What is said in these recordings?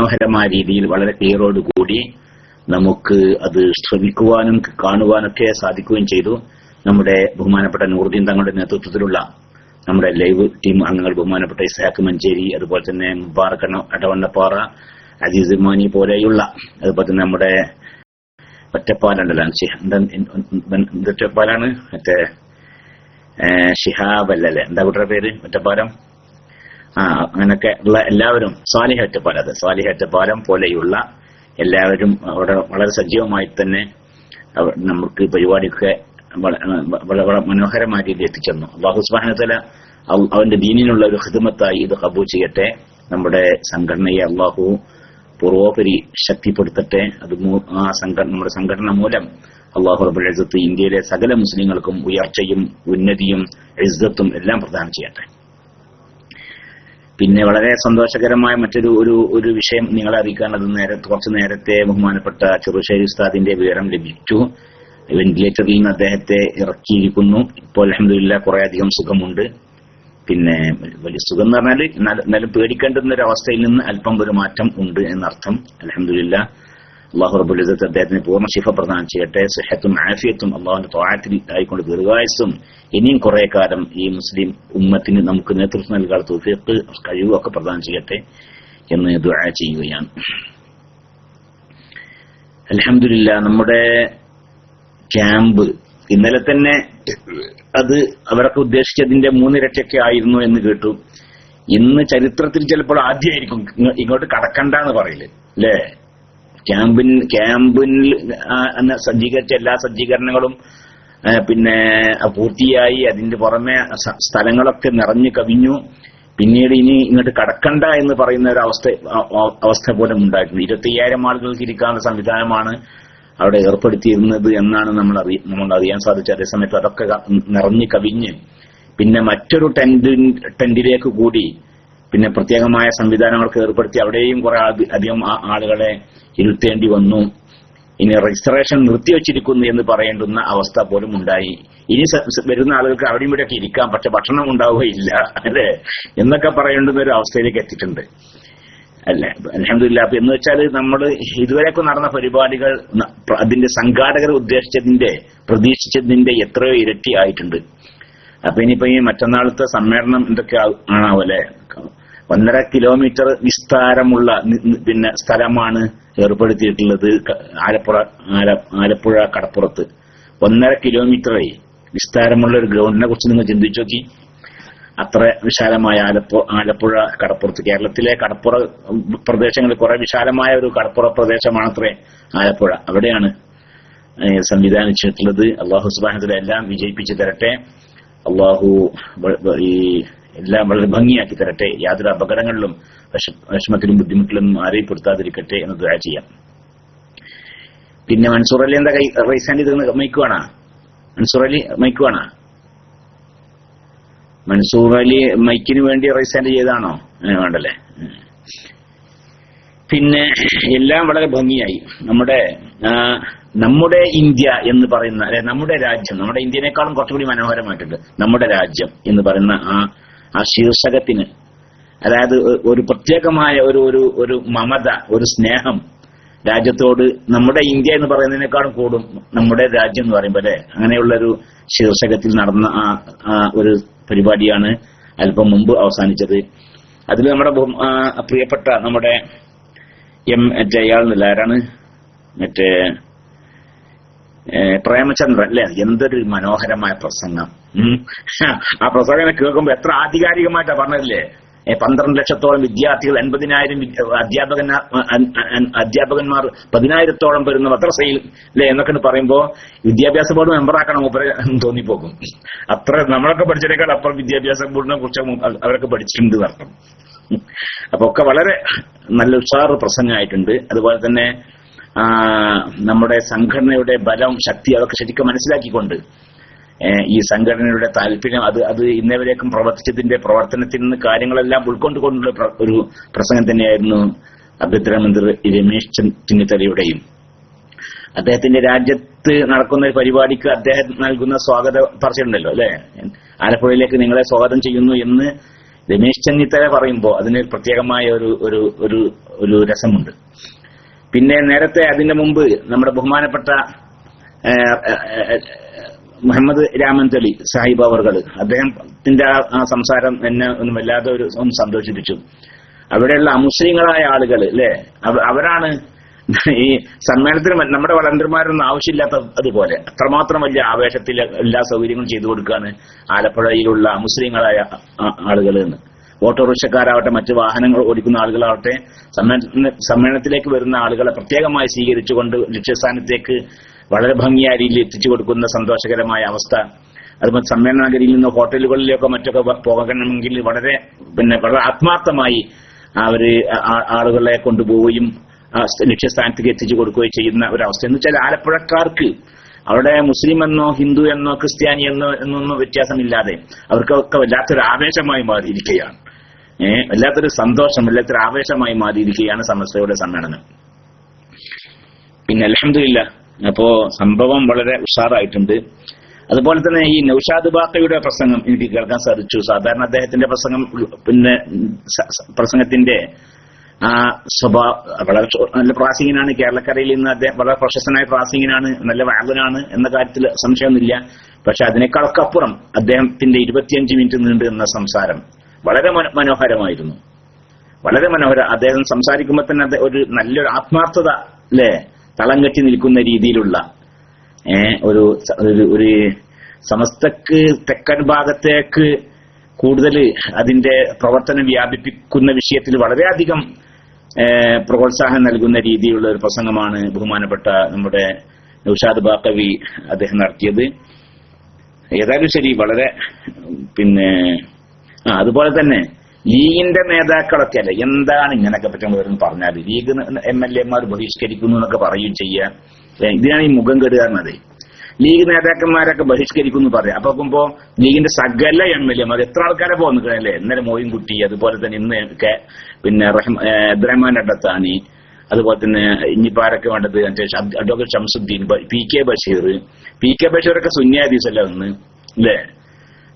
മനോഹരമായ രീതിയിൽ വളരെ ക്ലിയറോട് കൂടി നമുക്ക് അത് ശ്രവിക്കുവാനും കാണുവാനൊക്കെ സാധിക്കുകയും ചെയ്തു. നമ്മുടെ ബഹുമാനപ്പെട്ട നൂറുദ്ദീൻ തങ്ങളുടെ നേതൃത്വത്തിലുള്ള നമ്മുടെ ലൈവ് ടീം അംഗങ്ങൾ, ബഹുമാനപ്പെട്ട ഇസ്ഹാഖ് മഞ്ചേരി, അതുപോലെ തന്നെ മുബാറക് അടവണ്ണപ്പാറ, അസീസ് മാനി പോലെയുള്ള, അതുപോലെ തന്നെ നമ്മുടെ ഒറ്റപ്പാലുണ്ടല്ലോ, ഒറ്റപ്പാലാണ് മറ്റേ ഷിഹാബ് അല്ലല്ലേ, എന്താ കുട്ടിയുടെ പേര്, ഒറ്റപ്പാലം, അങ്ങനൊക്കെ ഉള്ള എല്ലാവരും, സ്വാലിഹ് ഒറ്റപ്പാലം പോലെയുള്ള എല്ലാവരും അവിടെ വളരെ സജീവമായി തന്നെ നമുക്ക് പരിപാടിയൊക്കെ വളരെ മനോഹരമായ രീതിയിൽ എത്തിച്ചെന്നു. അല്ലാഹു സുബ്ഹാനഹു വ തആല അവന്റെ ദീനിനുള്ള ഒരു ഖിദ്മത്തായി ഇത് ഖബൂൽ ചെയ്യട്ടെ. നമ്മുടെ സംഘടനയെ അല്ലാഹു പൂർവോപരി ശക്തിപ്പെടുത്തട്ടെ. അത് നമ്മുടെ സംഘടന മൂലം അല്ലാഹു റബ്ബുൽ ഇസ്സത്ത് ഇന്ത്യയിലെ സകല മുസ്ലിങ്ങൾക്കും ഉയർച്ചയും ഉന്നതിയും ഇസ്സത്തും എല്ലാം പ്രദാനം ചെയ്യട്ടെ. പിന്നെ വളരെ സന്തോഷകരമായ മറ്റൊരു ഒരു വിഷയം നിങ്ങളെ അറിയിക്കാനത് കുറച്ചു നേരത്തെ ബഹുമാനപ്പെട്ട ചെറുശ്ശേരി ഉസ്താദിന്റെ വിവരം ലഭിച്ചു. വെന്റിലേറ്ററിൽ നിന്ന് അദ്ദേഹത്തെ ഇറക്കിയിരിക്കുന്നു. ഇപ്പോൾ അൽഹംദുലില്ലാഹ് കുറെ അധികം സുഖമുണ്ട്. പിന്നെ വലിയ സുഖം എന്ന് പറഞ്ഞാൽ എന്നാലും പേടിക്കേണ്ടുന്ന ഒരു അവസ്ഥയിൽ നിന്ന് അല്പം ഒരു മാറ്റം ഉണ്ട് എന്നർത്ഥം. അൽഹംദുലില്ലാഹ് അല്ലാഹു റബ്ബുൽ ഇസ്സത്ത് അദ്ദേഹത്തിന് പൂർണ്ണ ശിഫ പ്രദാനം ചെയ്യട്ടെ. സിഹത്തും ആഫിയത്തും അല്ലാഹുവിന്റെ ത്വാഅത്തിൽ ആയിക്കൊണ്ട് ദീർഘായുസ്സും ഇനിയും കുറെ കാലം ഈ മുസ്ലിം ഉമ്മത്തിന് നമുക്ക് നേതൃത്വം നൽകാൻ തൗഫീഖ് കഴിവൊക്കെ പ്രദാനം ചെയ്യട്ടെ എന്ന് ദുആ ചെയ്യുകയാണ്. അൽഹംദുലില്ലാഹ് നമ്മുടെ ക്യാമ്പ് ഇന്നലെ തന്നെ അത് അവരൊക്കെ ഉദ്ദേശിച്ചതിന്റെ 3 ഇരട്ടിയൊക്കെ ആയിരുന്നു എന്ന് കേട്ടു. ഇന്ന് ചരിത്രത്തിൽ ചിലപ്പോൾ ആദ്യമായിരിക്കും ഇങ്ങോട്ട് കടക്കണ്ടെന്ന് പറയില്ലേ, അല്ലേ? ക്യാമ്പിൽ സജ്ജീകരിച്ച എല്ലാ സജ്ജീകരണങ്ങളും പിന്നെ പൂർത്തിയായി. അതിന്റെ പുറമെ സ്ഥലങ്ങളൊക്കെ നിറഞ്ഞു കവിഞ്ഞു. പിന്നീട് ഇനി ഇങ്ങോട്ട് കടക്കണ്ട എന്ന് പറയുന്ന ഒരു അവസ്ഥ പോലും ഉണ്ടായിട്ടുണ്ട്. 25,000 ആളുകൾക്ക് ഇരിക്കാനുള്ള സംവിധാനമാണ് അവിടെ ഏർപ്പെടുത്തിയിരുന്നത് എന്നാണ് നമ്മൾ അറിയാൻ സാധിച്ചത്. അതേസമയത്ത് അതൊക്കെ നിറഞ്ഞു കവിഞ്ഞ് പിന്നെ മറ്റൊരു ടെന്റിലേക്ക് കൂടി പിന്നെ പ്രത്യേകമായ സംവിധാനങ്ങളൊക്കെ ഏർപ്പെടുത്തി അവിടെയും കുറെ അധികം ആളുകളെ ഇരുത്തേണ്ടി വന്നു. ഇനി രജിസ്ട്രേഷൻ നിർത്തിവെച്ചിരിക്കുന്നു എന്ന് പറയേണ്ടുന്ന അവസ്ഥ പോലും ഉണ്ടായി. ഇനി വരുന്ന ആളുകൾക്ക് അവിടെയും ഇവിടെയൊക്കെ ഇരിക്കാം, പക്ഷെ ഭക്ഷണം ഉണ്ടാവുകയില്ല, അല്ലെ എന്നൊക്കെ പറയേണ്ടുന്ന ഒരു അവസ്ഥയിലേക്ക് എത്തിയിട്ടുണ്ട്, അല്ലെ? അൽഹംദുലില്ലാഹ്. അപ്പൊ എന്ന് വെച്ചാൽ നമ്മൾ ഇതുവരെയൊക്കെ നടന്ന പരിപാടികൾ അതിന്റെ സംഘാടകർ പ്രതീക്ഷിച്ചതിന്റെ എത്രയോ ഇരട്ടി ആയിട്ടുണ്ട്. അപ്പൊ ഇനിയിപ്പോ ഈ മറ്റന്നാളത്തെ സമ്മേളനം എന്തൊക്കെ ആണാവോ, അല്ലെ? 1.5 കിലോമീറ്റർ വിസ്താരമുള്ള പിന്നെ സ്ഥലമാണ് ഏർപ്പെടുത്തിയിട്ടുള്ളത് ആലപ്പുഴ കടപ്പുറത്ത്. 1.5 കിലോമീറ്റർ വിസ്താരമുള്ള ഒരു ഗ്രൗണ്ടിനെ കുറിച്ച് നിങ്ങൾ ചിന്തിച്ചു നോക്കി. അത്ര വിശാലമായ ആലപ്പുഴ കടപ്പുറത്ത്. കേരളത്തിലെ കടപ്പുറ പ്രദേശങ്ങളിൽ കുറെ വിശാലമായ ഒരു കടപ്പുറ പ്രദേശമാണത്രേ ആലപ്പുഴ. അവിടെയാണ് സംവിധാനിച്ചിട്ടുള്ളത്. അല്ലാഹു സുബ്ഹാനഹു വ തആല എല്ലാം വിജയിപ്പിച്ചു തരട്ടെ. അല്ലാഹു ഈ എല്ലാം വളരെ ഭംഗിയാക്കി തരട്ടെ. യാതൊരു അപകടങ്ങളിലും വിഷമത്തിലും ബുദ്ധിമുട്ടിലൊന്നും ആരെയും പെടുത്താതിരിക്കട്ടെ എന്ന് ദുആ ചെയ്യാം. പിന്നെ മൻസൂർ അലി എന്താ റൈസാൻഡ് ഇത് മൈക്കുവാണോ? മൻസൂർ അലി മൈക്കുവാണോ? മൻസൂർ അലി മൈക്കിന് വേണ്ടി റൈസാൻഡ് ചെയ്താണോ? വേണ്ടല്ലേ. പിന്നെ എല്ലാം വളരെ ഭംഗിയായി. നമ്മുടെ ഇന്ത്യ എന്ന് പറയുന്ന, അല്ലെ, നമ്മുടെ രാജ്യം, നമ്മുടെ ഇന്ത്യനേക്കാളും കുറച്ചുകൂടി മനോഹരമായിട്ടുണ്ട് നമ്മുടെ രാജ്യം എന്ന് പറയുന്ന ആ ശീർഷകത്തിന്, അതായത് ഒരു പ്രത്യേകമായ ഒരു മമത, ഒരു സ്നേഹം രാജ്യത്തോട് നമ്മുടെ ഇന്ത്യ എന്ന് പറയുന്നതിനേക്കാളും കൂടും നമ്മുടെ രാജ്യം എന്ന് പറയുമ്പോൾ, അല്ലെ? അങ്ങനെയുള്ളൊരു ശീർഷകത്തിൽ നടന്ന ഒരു പരിപാടിയാണ് അല്പം മുമ്പ് അവസാനിച്ചത്. അതിൽ നമ്മുടെ പ്രിയപ്പെട്ട നമ്മുടെ അയാളെന്നില്ല, ആരാണ്, മറ്റേ പ്രേമചന്ദ്രൻ, അല്ലെ? എന്തൊരു മനോഹരമായ പ്രസംഗം. ആ പ്രസംഗം കേൾക്കുമ്പോ എത്ര ആധികാരികമായിട്ടാ പറഞ്ഞല്ലേ. 12 ലക്ഷത്തോളം വിദ്യാർത്ഥികൾ, 80,000 അധ്യാപകന്മാർ, 10,000-ഓളം വരുന്ന മദ്രസയിൽ, അല്ലെ, എന്നൊക്കെ പറയുമ്പോ വിദ്യാഭ്യാസ ബോർഡ് മെമ്പറാക്കണം മൂപ്പരെ തോന്നിപ്പോകും. അത്ര നമ്മളൊക്കെ പഠിച്ചതിനേക്കാൾ അപ്പുറം വിദ്യാഭ്യാസ ബോർഡിനെ കുറിച്ച് അവരൊക്കെ പഠിച്ചിട്ടുണ്ട് എന്നർത്ഥം. അപ്പൊ ഒക്കെ വളരെ നല്ല ഉഷാറ് പ്രസംഗമായിട്ടുണ്ട്. അതുപോലെ തന്നെ നമ്മുടെ സംഘടനയുടെ ബലം, ശക്തി അതൊക്കെ ശരിക്കും മനസ്സിലാക്കിക്കൊണ്ട് ഈ സംഘടനയുടെ താല്പര്യം അത് ഇന്നേവരേക്കും പ്രവർത്തിച്ചതിന്റെ പ്രവർത്തനത്തിൽ നിന്ന് കാര്യങ്ങളെല്ലാം ഉൾക്കൊണ്ടുകൊണ്ടുള്ള ഒരു പ്രസംഗം തന്നെയായിരുന്നു ആഭ്യന്തരമന്ത്രി രമേശ് ചെന്നിത്തലയുടെയും. അദ്ദേഹത്തിന്റെ രാജ്യത്ത് നടക്കുന്ന ഒരു പരിപാടിക്ക് അദ്ദേഹം നൽകുന്ന സ്വാഗത പറച്ചിലുണ്ടല്ലോ, അല്ലെ? ആലപ്പുഴയിലേക്ക് നിങ്ങളെ സ്വാഗതം ചെയ്യുന്നു എന്ന് രമേശ് ചെന്നിത്തല പറയുമ്പോൾ അതിന് പ്രത്യേകമായ ഒരു രസമുണ്ട്. പിന്നെ നേരത്തെ അതിന്റെ മുമ്പ് നമ്മുടെ ബഹുമാനപ്പെട്ട മുഹമ്മദ് രാമന്തളി സാഹിബ് അവർകൾ അദ്ദേഹത്തിന്റെ ആ സംസാരം എന്നെ ഒന്ന് വല്ലാതെ ഒന്ന് സന്തോഷിപ്പിച്ചു. അവിടെയുള്ള അമുസ്ലിങ്ങളായ ആളുകൾ അല്ലെ, അവരാണ് ഈ സമ്മേളനത്തിന് നമ്മുടെ വളണ്ടിയർമാരൊന്നും ആവശ്യമില്ലാത്ത അതുപോലെ അത്രമാത്രം വലിയ ആവേശത്തിൽ എല്ലാ സൗകര്യങ്ങളും ചെയ്തു കൊടുക്കുകയാണ് ആലപ്പുഴയിലുള്ള മുസ്ലിങ്ങളായ ആളുകൾ എന്ന്. ഓട്ടോറിക്ഷക്കാരാവട്ടെ, മറ്റു വാഹനങ്ങൾ ഓടിക്കുന്ന ആളുകളാവട്ടെ, സമ്മേളനത്തിലേക്ക് വരുന്ന ആളുകളെ പ്രത്യേകമായി സ്വീകരിച്ചുകൊണ്ട് ലക്ഷ്യസ്ഥാനത്തേക്ക് വളരെ ഭംഗിയായ രീതിയിൽ എത്തിച്ചു കൊടുക്കുന്ന സന്തോഷകരമായ അവസ്ഥ. അതുപോലെ സമ്മേളന നഗരിയിൽ നിന്ന് ഹോട്ടലുകളിലേക്കോ മറ്റൊക്കെ പോകണമെങ്കിൽ വളരെ ആത്മാർത്ഥമായി അവര് ആളുകളെ കൊണ്ടുപോവുകയും ലക്ഷ്യസ്ഥാനത്തേക്ക് എത്തിച്ചു കൊടുക്കുകയും ചെയ്യുന്ന ഒരവസ്ഥ. എന്ന് വെച്ചാൽ ആലപ്പുഴക്കാർക്ക് അവിടെ മുസ്ലിം എന്നോ ഹിന്ദു എന്നോ ക്രിസ്ത്യാനി എന്നൊന്നും വ്യത്യാസമില്ലാതെ അവർക്കൊക്കെ വല്ലാത്തൊരു ആവേശമായി മാറിയിരിക്കുകയാണ്. വല്ലാത്തൊരു സന്തോഷം, വല്ലാത്തൊരു ആവേശമായി മാറിയിരിക്കുകയാണ് സമസ്തയുടെ സമ്മേളനം. പിന്നെ അൽഹംദുലില്ലാ അപ്പോ സംഭവം വളരെ ഉഷാറായിട്ടുണ്ട്. അതുപോലെ തന്നെ ഈ നൗഷാദ് ബാഖയുടെ പ്രസംഗം എനിക്ക് കേൾക്കാൻ സാധിച്ചു. സാധാരണ അദ്ദേഹത്തിന്റെ പ്രസംഗത്തിന്റെ ആ സ്വഭാവം വളരെ നല്ല പ്രാസംഗികനാണ്. കേരളക്കരയിൽ നിന്ന് അദ്ദേഹം വളരെ പ്രശസ്തനായ പ്രാസംഗികനാണ്, നല്ല വാദനാണ് എന്ന കാര്യത്തിൽ സംശയമൊന്നുമില്ല. പക്ഷെ അതിനേക്കാളൊക്കെ അപ്പുറം അദ്ദേഹത്തിന്റെ 25 മിനിറ്റ് നീണ്ടു നിന്ന സംസാരം വളരെ മനോഹരമായിരുന്നു. വളരെ മനോഹരം. അദ്ദേഹം സംസാരിക്കുമ്പോൾ തന്നെ ഒരു നല്ലൊരു ആത്മാർത്ഥത അല്ലെ, തളം കെട്ടി നിൽക്കുന്ന രീതിയിലുള്ള ഒരു സമസ്തക്ക് തെക്കൻ ഭാഗത്തേക്ക് കൂടുതൽ അതിന്റെ പ്രവർത്തനം വ്യാപിപ്പിക്കുന്ന വിഷയത്തിൽ വളരെയധികം പ്രോത്സാഹനം നൽകുന്ന രീതിയിലുള്ള ഒരു പ്രസംഗമാണ് ബഹുമാനപ്പെട്ട നമ്മുടെ നൗഷാദ് ബാഖവി അദ്ദേഹം നടത്തിയത്. ഏതായാലും ശരി, വളരെ അതുപോലെ തന്നെ ലീഗിന്റെ നേതാക്കളൊക്കെ അല്ലെ എന്താണ് ഇങ്ങനെയൊക്കെ പറ്റുന്ന പറഞ്ഞാൽ ലീഗ് MLA-മാർ ബഹിഷ്കരിക്കുന്നു എന്നൊക്കെ പറയുകയും ചെയ്യുക. ഇതിനാണ് ഈ മുഖം കെടുകാരണത്. ലീഗ് നേതാക്കന്മാരൊക്കെ ബഹിഷ്കരിക്കുന്നു പറയാം. അപ്പൊ നോക്കുമ്പോ ലീഗിന്റെ സകല MLA-മാർ എത്ര ആൾക്കാരെ പോകുന്നില്ലേ. ഇന്നലെ മോയിൻകുട്ടി, അതുപോലെ തന്നെ ഇന്ന് അബ്ദുറഹ്മാൻ അഡ്ഡത്താനി, അതുപോലെ തന്നെ ഇനിയിപ്പോ ആരൊക്കെ വേണ്ടത് അഡ്വക്കേറ്റ് ഷംസുദ്ദീൻ, PK ബഷീറൊക്കെ സുന്നിയാദീസല്ല ഒന്ന് അല്ലേ.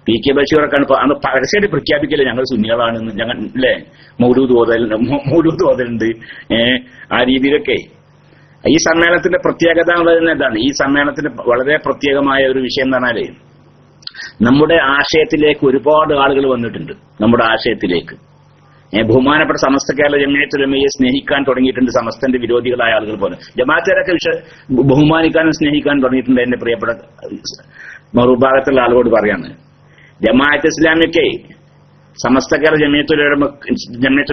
PK ബഷീറൊക്കെ അന്ന് പരസ്യമായിട്ട് പ്രഖ്യാപിക്കല്ലേ ഞങ്ങൾ സുന്നികളാണെന്ന്, ഞങ്ങൾ അല്ലേ മൗലൂദ് ഓതലുണ്ട്. ആ രീതിയിലൊക്കെ ഈ സമ്മേളനത്തിന്റെ പ്രത്യേകത എന്താണ്? ഈ സമ്മേളനത്തിന്റെ വളരെ പ്രത്യേകമായ ഒരു വിഷയം എന്ന് പറഞ്ഞാല് നമ്മുടെ ആശയത്തിലേക്ക് ഒരുപാട് ആളുകൾ വന്നിട്ടുണ്ട്. നമ്മുടെ ആശയത്തിലേക്ക് ബഹുമാനപ്പെട്ട സമസ്ത കേരള ജമിയത്തുൽ ഉലമയെ സ്നേഹിക്കാൻ തുടങ്ങിയിട്ടുണ്ട്. സമസ്തന്റെ വിരോധികളായ ആളുകൾ പോലെ ജമാഅത്തുകാരൊക്കെ ബഹുമാനിക്കാനും സ്നേഹിക്കാനും തുടങ്ങിയിട്ടുണ്ട്. എന്റെ പ്രിയപ്പെട്ട മറുഭാഗത്തുള്ള ആളുകളോട് പറയാണ്, ജമാഅത്ത് ഇസ്ലാമിയൊക്കെ സമസ്ത കേരള ജമിയത്തുൽ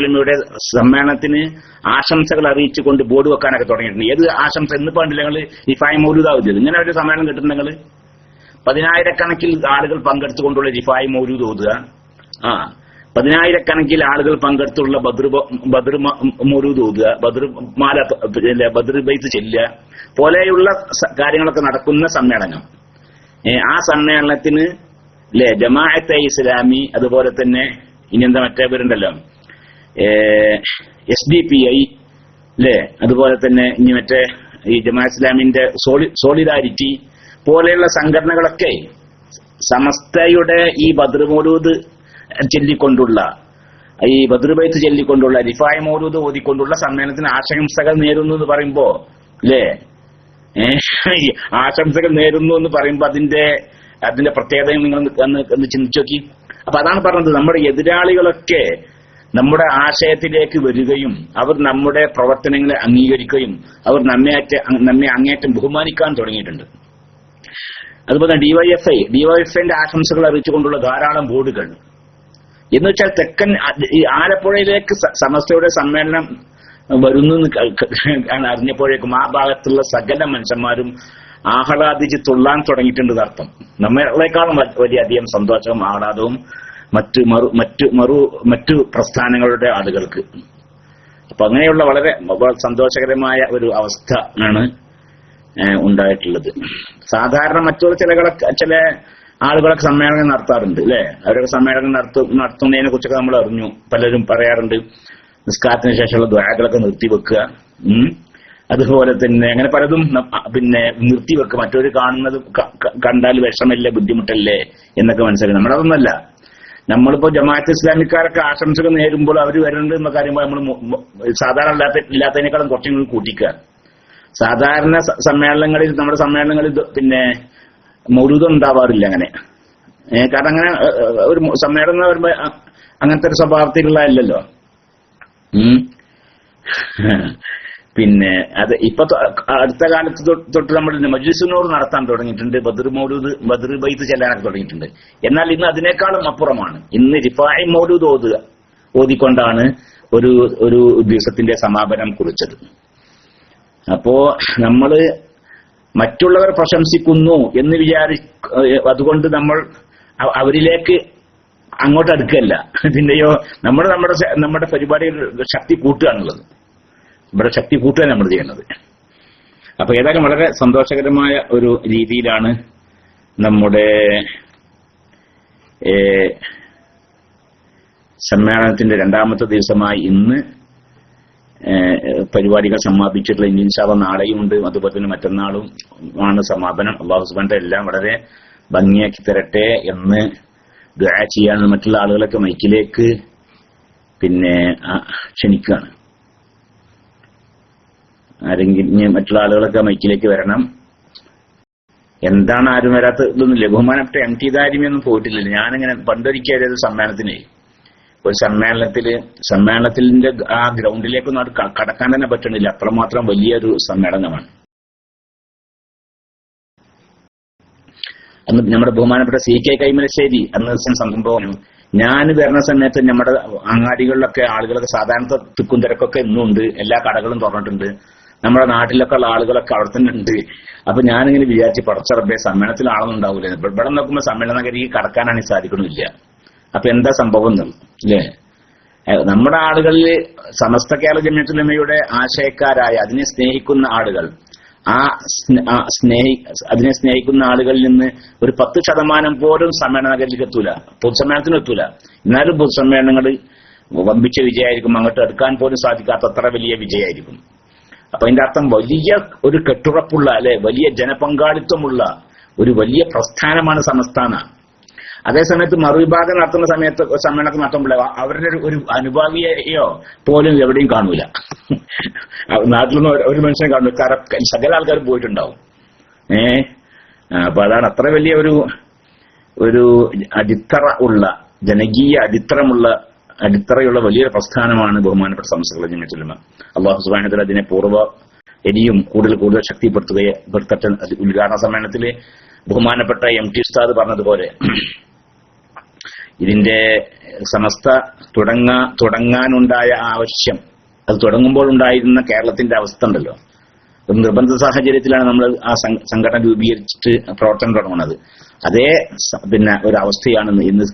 ഉലമയുടെ സമ്മേളനത്തിന് ആശംസകൾ അറിയിച്ചുകൊണ്ട് ബോർഡ് വെക്കാനൊക്കെ തുടങ്ങിയിട്ടുണ്ട്. ഏത് ആശംസ എന്ന് പറഞ്ഞില്ല നിങ്ങൾ റിഫായ് മൗലൂദ് ഇങ്ങനെ ഒരു സമ്മേളനം കിട്ടുന്നുണ്ടെങ്കിൽ 10,000-കണക്കിൽ ആളുകൾ പങ്കെടുത്തുകൊണ്ടുള്ള റിഫായ് മൗലൂദ് ഓതുക, 10,000-കണക്കിൽ ആളുകൾ പങ്കെടുത്തുള്ള ബദർ മൗലൂദ് ഓതുക, ബദർ ബൈത്ത് ചെല്ലുക പോലെയുള്ള കാര്യങ്ങളൊക്കെ നടക്കുന്ന സമ്മേളനം. ആ സമ്മേളനത്തിന് ജമാഅത്തെ ഇസ്ലാമി, അതുപോലെ തന്നെ ഇനി എന്താ മറ്റേ പേരുണ്ടല്ലോ SDPI അതുപോലെ തന്നെ ഇനി മറ്റേ ഈ ജമാഅത്ത് ഇസ്ലാമിന്റെ സോളിഡാരിറ്റി പോലെയുള്ള സംഘടനകളൊക്കെ സമസ്തയുടെ ഈ ബദർ മൗലൂദ് ചൊല്ലിക്കൊണ്ടുള്ള, ഈ ബദർ ബൈത്ത് ചൊല്ലിക്കൊണ്ടുള്ള, റിഫായ് മൗലൂദ് ഓതിക്കൊണ്ടുള്ള സമ്മേളനത്തിന് ആശംസകൾ നേരുന്നു എന്ന് പറയുമ്പോ ആശംസകൾ നേരുന്നു എന്ന് പറയുമ്പോ അതിന്റെ പ്രത്യേകതയും നിങ്ങൾ ഒന്ന് ചിന്തിച്ചു നോക്കി. അപ്പൊ അതാണ് പറഞ്ഞത്, നമ്മുടെ എതിരാളികളൊക്കെ നമ്മുടെ ആശയത്തിലേക്ക് വരികയും അവർ നമ്മുടെ പ്രവർത്തനങ്ങളെ അംഗീകരിക്കുകയും അവർ നമ്മെ അങ്ങേറ്റം ബഹുമാനിക്കാൻ തുടങ്ങിയിട്ടുണ്ട്. അതുപോലെ ഡിവൈഎഫ്ഐന്റെ ആശംസകൾ അറിയിച്ചുകൊണ്ടുള്ള ധാരാളം ബോർഡുകൾ. എന്ന് വെച്ചാൽ തെക്കൻ ഈ ആലപ്പുഴയിലേക്ക് സമസ്തയുടെ സമ്മേളനം വരുന്നു അറിഞ്ഞപ്പോഴേക്കും ആ ഭാഗത്തുള്ള സകല മനുഷ്യന്മാരും ആഹ്ലാദിച്ച് തുള്ളാൻ തുടങ്ങിയിട്ടുണ്ട് അർത്ഥം. നമ്മളെക്കാളും വലിയധികം സന്തോഷവും ആഹ്ലാദവും മറ്റു പ്രസ്ഥാനങ്ങളുടെ ആളുകൾക്ക്. അപ്പൊ അങ്ങനെയുള്ള വളരെ സന്തോഷകരമായ ഒരു അവസ്ഥ ആണ് ഉണ്ടായിട്ടുള്ളത്. സാധാരണ മറ്റുള്ള ചില ആളുകളൊക്കെ സമ്മേളനം നടത്താറുണ്ട് അല്ലെ. അവരൊക്കെ സമ്മേളനം നടത്തുന്നതിനെ കുറിച്ചൊക്കെ നമ്മൾ അറിഞ്ഞു. പലരും പറയാറുണ്ട് നിസ്കാരത്തിന് ശേഷമുള്ള ദ്വാകളൊക്കെ നിർത്തിവെക്കുക, അതുപോലെ തന്നെ അങ്ങനെ പലതും നിർത്തിവെക്കുക, മറ്റൊരു കാണുന്നത് കണ്ടാൽ വിഷമല്ലേ ബുദ്ധിമുട്ടല്ലേ എന്നൊക്കെ മനസ്സിലാക്കി. നമ്മളതൊന്നല്ല, നമ്മളിപ്പോ ജമാഅത്ത് ഇസ്ലാമിക്കാരൊക്കെ ആശംസകൾ നേരുമ്പോൾ അവർ വരുന്നുണ്ട് എന്ന കാര്യമ്പോൾ നമ്മൾ സാധാരണ ഇല്ലാത്തതിനേക്കാളും കുറച്ചും കൂടി കൂട്ടിക്കുക. സാധാരണ സമ്മേളനങ്ങളിൽ, നമ്മുടെ സമ്മേളനങ്ങളിൽ പിന്നെ മൗലൂദ് ഉണ്ടാവാറില്ല അങ്ങനെ. കാരണം അങ്ങനെ ഒരു സമ്മേളനം വരുമ്പോ അങ്ങനത്തെ ഒരു സ്വഭാവത്തിലുള്ള അല്ലല്ലോ. പിന്നെ അത് ഇപ്പൊ അടുത്ത കാലത്ത് തൊട്ട് നമ്മൾ മജ്ലിസുനൂർ നടത്താൻ തുടങ്ങിയിട്ടുണ്ട്, ബദർ ബൈത്ത് ചെല്ലാനൊക്കെ തുടങ്ങിയിട്ടുണ്ട്. എന്നാൽ ഇന്ന് അതിനേക്കാളും അപ്പുറമാണ്. ഇന്ന് റിഫാഇ മൗലൂദ് ഓതിക്കൊണ്ടാണ് ഒരു ദിവസത്തിന്റെ സമാപനം കുറിച്ചത്. അപ്പോ നമ്മള് മറ്റുള്ളവർ പ്രശംസിക്കുന്നു എന്ന് അതുകൊണ്ട് നമ്മൾ അവരിലേക്ക് അങ്ങോട്ട് അടുക്കല്ല. പിന്നെയോ നമ്മുടെ പരിപാടിയുടെ ശക്തി കൂട്ടുകയാണുള്ളത്. ഇവിടെ ശക്തി കൂട്ടുകയാണ് നമ്മൾ ചെയ്യുന്നത്. അപ്പൊ ഏതായാലും വളരെ സന്തോഷകരമായ ഒരു രീതിയിലാണ് നമ്മുടെ സമ്മേളനത്തിന്റെ രണ്ടാമത്തെ ദിവസമായി ഇന്ന് പരിപാടികൾ സമാപിച്ചിട്ടുള്ള. ഇൻഷാ അല്ലാഹ് നാളെയുമുണ്ട്, അതുപോലെ തന്നെ മറ്റന്നാളും ആണ് സമാപനം. അല്ലാഹു സുബ്ഹാനഹു വ തആല എല്ലാം വളരെ ഭംഗിയാക്കി തരട്ടെ എന്ന് ദുആ ചെയ്യാൻ മറ്റുള്ള ആളുകളൊക്കെ മൈക്കിലേക്ക് പിന്നെ ക്ഷണിക്കുകയാണ്. ആരെങ്കിലും മറ്റുള്ള ആളുകളൊക്കെ മൈക്കിലേക്ക് വരണം. എന്താണ് ആരും വരാത്തതൊന്നുമില്ല. ബഹുമാനപ്പെട്ട MT ദാരിമിയൊന്നും പോയിട്ടില്ലല്ലോ. ഞാനിങ്ങനെ പണ്ടൊരിക്കൽ ഒരു സമ്മേളനത്തിന്, ഒരു സമ്മേളനത്തിന്റെ ആ ഗ്രൗണ്ടിലേക്കൊന്നും കടക്കാൻ തന്നെ പറ്റണില്ല. അത്രമാത്രം വലിയൊരു സമ്മേളനമാണ്. അന്ന് നമ്മുടെ ബഹുമാനപ്പെട്ട CK കൈമലശ്ശേരി അന്ന് സംഭവം, ഞാൻ വരുന്ന സമയത്ത് നമ്മുടെ അങ്ങാടികളിലൊക്കെ ആളുകളൊക്കെ സാധാരണ തിക്കും തിരക്കൊക്കെ ഇന്നും ഉണ്ട്. എല്ലാ കടകളും തുറന്നിട്ടുണ്ട്. നമ്മുടെ നാട്ടിലൊക്കെ ഉള്ള ആളുകളൊക്കെ അവിടെ തന്നെ ഉണ്ട്. അപ്പൊ ഞാനിങ്ങനെ വിചാരിച്ച് പടച്ചറബേ സമ്മേളനത്തിൽ ആളൊന്നും ഉണ്ടാവൂല. ഇവിടെ നോക്കുമ്പോൾ സമ്മേളനകരിക്ക് കടക്കാനാണ് സാധിക്കണില്ല. അപ്പൊ എന്താ സംഭവം അല്ലേ? നമ്മുടെ ആളുകളിൽ സമസ്ത കേരള ജമിഅത്തുൽ ഉലമയുടെ ആശയക്കാരായ അതിനെ സ്നേഹിക്കുന്ന ആളുകൾ, അതിനെ സ്നേഹിക്കുന്ന ആളുകളിൽ നിന്ന് ഒരു 10% പോലും സമ്മേളനകരിലേക്ക് എത്തൂല, പൊതുസമ്മേളനത്തിന് എത്തൂല. എന്നാലും പൊതുസമ്മേളനങ്ങൾ വമ്പിച്ച വിജയമായിരിക്കും. അങ്ങോട്ട് എടുക്കാൻ പോലും സാധിക്കാത്തത്ര വലിയ വിജയമായിരിക്കും. അപ്പൊ അതിന്റെ അർത്ഥം വലിയ ഒരു കെട്ടുറപ്പുള്ള വലിയ ജനപങ്കാളിത്തമുള്ള ഒരു വലിയ പ്രസ്ഥാനമാണ് സമസ്താന. അതേസമയത്ത് മറുവിഭാഗം നടത്തുന്ന സമയത്ത് സമ്മേളനം നടത്തുമ്പോൾ അവരുടെ ഒരു അനുഭാവിയെയോ പോലും എവിടെയും കാണൂല. നാട്ടിലൊന്നും ഒരു മനുഷ്യനെ കാണൂല. സകല ആൾക്കാർ പോയിട്ടുണ്ടാവും. അപ്പൊ അതാണ് അത്ര വലിയ ഒരു അടിത്തറ ഉള്ള, ജനകീയ അടിത്തറയുള്ള വലിയൊരു പ്രസ്ഥാനമാണ് ബഹുമാനപ്പെട്ട സമസ്ത കേരള ജമിഅത്തുൽ ഉലമ. അല്ലാഹു സുബ്ഹാനഹു വ തആല അതിനെ ഇനിയും കൂടുതൽ ശക്തിപ്പെടുത്തട്ടെ. ഉദ്ഘാടന സമ്മേളനത്തിൽ ബഹുമാനപ്പെട്ട MT ഉസ്താദ് പറഞ്ഞതുപോലെ ഇതിന്റെ സമസ്ത തുടങ്ങാനുണ്ടായ ആവശ്യം, അത് തുടങ്ങുമ്പോൾ ഉണ്ടായിരുന്ന കേരളത്തിന്റെ അവസ്ഥ ഉണ്ടല്ലോ, ഒരു നിർബന്ധ സാഹചര്യത്തിലാണ് നമ്മൾ ആ സംഘടന രൂപീകരിച്ചിട്ട് പ്രവർത്തനം തുടങ്ങുന്നത്. അതേ പിന്നെ ഒരു അവസ്ഥയാണ് ഇന്ന്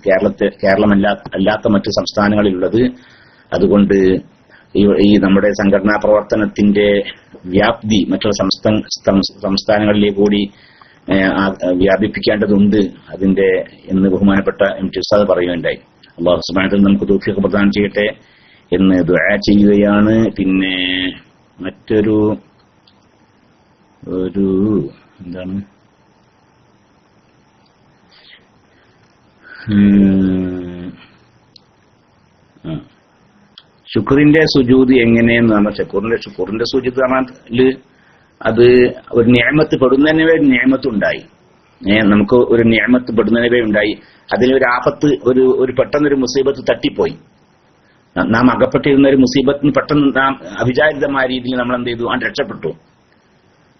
കേരളമല്ലാത്ത മറ്റു സംസ്ഥാനങ്ങളിലുള്ളത്. അതുകൊണ്ട് ഈ നമ്മുടെ സംഘടനാ പ്രവർത്തനത്തിന്റെ വ്യാപ്തി മറ്റുള്ള സംസ്ഥാനങ്ങളിലേക്ക് കൂടി വ്യാപിപ്പിക്കേണ്ടതുണ്ട്. അതിന്റെ എന്ന് ബഹുമാനപ്പെട്ട MT ഉസ്താദ് പറയുകയുണ്ടായി. അല്ലാഹു സുബ്ഹാനഹു വ തആല നമുക്ക് തൗഫീഖ് പ്രദാനം ചെയ്യട്ടെ എന്ന് ദുആ ചെയ്യുകയാണ്. പിന്നെ മറ്റൊരു എന്താണ് ശുക്രിന്റെ സുജൂദ് എങ്ങനെയെന്ന് പറഞ്ഞാൽ, ശുക്രിന്റെ സുജൂദ് പറഞ്ഞാൽ അത് ഒരു നിഅമത്ത് പെടുന്നതിനെ ഒരു നിഅമത്തുണ്ടായി. നമുക്ക് ഒരു നിഅമത്ത് പെടുന്നതിനെ ഉണ്ടായി. അതിലൊരു ആപത്ത്, ഒരു പെട്ടെന്നൊരു മുസീബത്ത് തട്ടിപ്പോയി. നാം അകപ്പെട്ടിരുന്ന ഒരു മുസീബത്തിന് പെട്ടെന്ന് നാം അവിചാരിതമായ രീതിയിൽ നമ്മൾ എന്ത് ചെയ്തു? രക്ഷപ്പെട്ടു.